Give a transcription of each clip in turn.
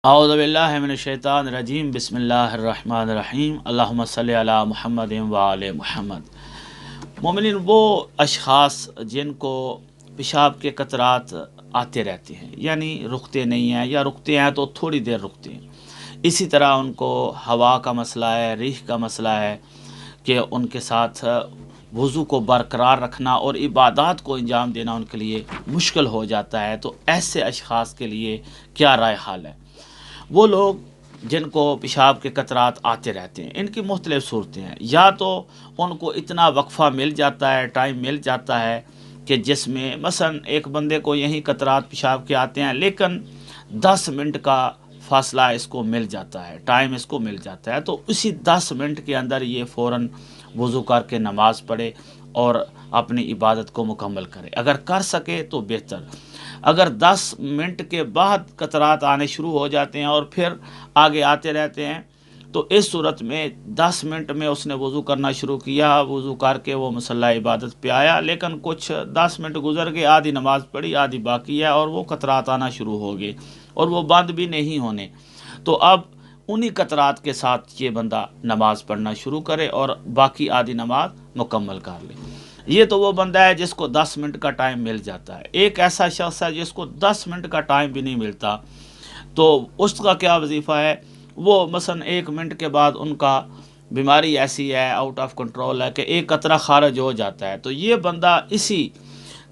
औज़ु बिल्लाहि मिनश्शैतानिर्रजीम बिस्मिल्लाहिर्रहमानिर्रहीम अल्लाहुम्मा सल्लि अला मुहम्मद व आले मुहम्मद। मोमिनीन, वो अशख़ास जिनको पेशाब के कतरात आते रहते हैं, यानी रुकते नहीं हैं, या रुकते हैं तो थोड़ी देर रुकते हैं। इसी तरह उनको हवा का मसला है, रीह का मसला है कि उनके साथ वज़ू को बरकरार रखना और इबादत को अंजाम देना उनके लिए मुश्किल हो जाता है। तो ऐसे अशख़ास के लिए क्या राय हाल है? वो लोग जिनको पेशाब के कतरात आते रहते हैं, इनकी मुख्तलिफ़ सूरतें हैं। या तो उनको इतना वक्फ़ा मिल जाता है, टाइम मिल जाता है कि जिसमें मसलन एक बंदे को यही कतरात पेशाब के आते हैं, लेकिन 10 मिनट का फ़ासला इसको मिल जाता है, टाइम इसको मिल जाता है, तो उसी 10 मिनट के अंदर ये फ़ौरन वज़ू करके नमाज़ पढ़े और अपनी इबादत को मुकम्मल करे। अगर कर सके तो बेहतर। अगर 10 मिनट के बाद कतरात आने शुरू हो जाते हैं और फिर आगे आते रहते हैं, तो इस सूरत में 10 मिनट में उसने वज़ू करना शुरू किया, वज़ू करके वो मुसल्ला इबादत पे आया, लेकिन कुछ 10 मिनट गुजर गए, आधी नमाज़ पढ़ी, आधी बाकी है, और वो कतरात आना शुरू हो गए और वो बंद भी नहीं होने। तो अब उन्हीं कतरात के साथ ये बंदा नमाज़ पढ़ना शुरू करे और बाकी आधी नमाज मुकम्मल कर ले। ये तो वो बंदा है जिसको 10 मिनट का टाइम मिल जाता है। एक ऐसा शख्स है जिसको 10 मिनट का टाइम भी नहीं मिलता, तो उसका क्या वजीफ़ा है? वो मसलन 1 मिनट के बाद उनका बीमारी ऐसी है, आउट ऑफ कंट्रोल है, कि एक कतरा खारिज हो जाता है, तो ये बंदा इसी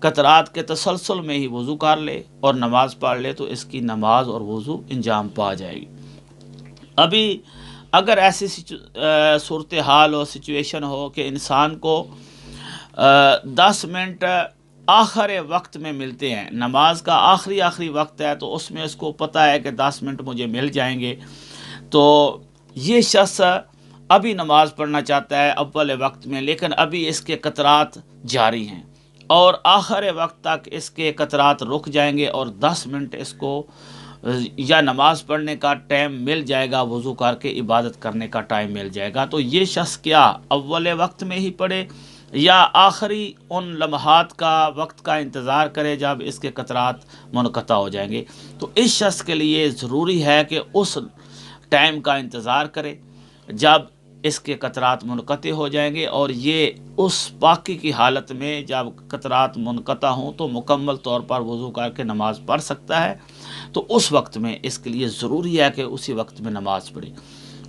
कतरात के तसलसल में ही वज़ू कर ले और नमाज़ पढ़ ले, तो इसकी नमाज और वज़ू इंजाम पा जाएगी। अभी अगर ऐसी सूरत हाल और सिचुएशन हो कि इंसान को 10 मिनट आखिर वक्त में मिलते हैं, नमाज का आखिरी वक्त है, तो उसमें इसको पता है कि 10 मिनट मुझे मिल जाएंगे, तो ये शख्स अभी नमाज पढ़ना चाहता है अव्वल वक्त में, लेकिन अभी इसके कतरात जारी हैं और आखिर वक्त तक इसके कतरात रुक जाएंगे और 10 मिनट इसको या नमाज पढ़ने का टाइम मिल जाएगा, वज़ू करके इबादत करने का टाइम मिल जाएगा। तो ये शख्स क्या अव्वल वक्त में ही पढ़े या आखिरी उन लम्हात का वक्त का इंतज़ार करे जब इसके कतरात मुनक़ता हो जाएंगे? तो इस शख्स के लिए ज़रूरी है कि उस टाइम का इंतज़ार करे जब इसके कतरात मुनक़ते हो जाएंगे, और ये उस पाकी की हालत में जब कतरात मुनक़ता हों तो मुकम्मल तौर पर वज़ू करके नमाज़ पढ़ सकता है। तो उस वक्त में इसके लिए ज़रूरी है कि उसी वक्त में नमाज़ पढ़े।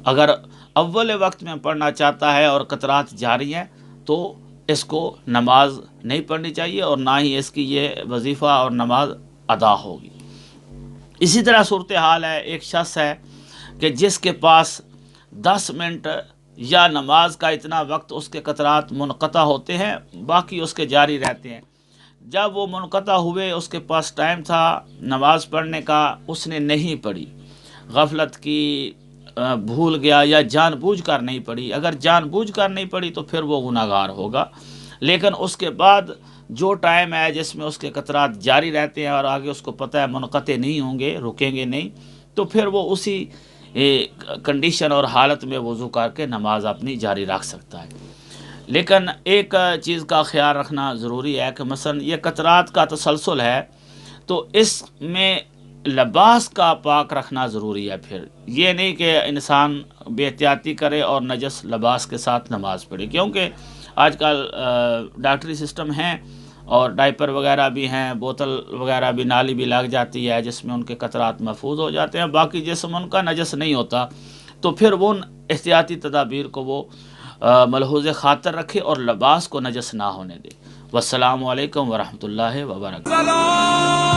अगर अव्वल वक्त में पढ़ना चाहता है और कतरात जारी हैं, तो इसको नमाज नहीं पढ़नी चाहिए और ना ही इसकी ये वजीफ़ा और नमाज अदा होगी। इसी तरह सूरत हाल है, एक शख्स है कि जिसके पास 10 मिनट या नमाज का इतना वक्त उसके कतरात मुनक़ता होते हैं, बाकी उसके जारी रहते हैं। जब वो मुनक़ता हुए, उसके पास टाइम था नमाज पढ़ने का, उसने नहीं पढ़ी, गफलत की, भूल गया या जानबूझकर नहीं पढ़ी। अगर जानबूझकर नहीं पढ़ी तो फिर वो गुनाहगार होगा, लेकिन उसके बाद जो टाइम है जिसमें उसके कतरात जारी रहते हैं और आगे उसको पता है मुनक़ते नहीं होंगे, रुकेंगे नहीं, तो फिर वो उसी कंडीशन और हालत में वज़ू करके नमाज अपनी जारी रख सकता है। लेकिन एक चीज़ का ख्याल रखना ज़रूरी है कि मसलन ये कतरात का तसलसल है, तो इसमें लिबास का पाक रखना ज़रूरी है। फिर ये नहीं कि इंसान बेहतियाती करे और नजस लिबास के साथ नमाज़ पढ़े, क्योंकि आजकल डॉक्टरी सिस्टम हैं और डायपर वगैरह भी हैं, बोतल वगैरह भी, नाली भी लग जाती है जिसमें उनके कतरात महफूज हो जाते हैं, बाकी जिस्म उनका नजस नहीं होता, तो फिर वो एहतियाती तदाबीर को वो मलहूज़ ख़ातर रखे और लिबास को नजस ना होने दे। वस्सलामु अलैकुम वरहमतुल्लाहि वबरकातुहू।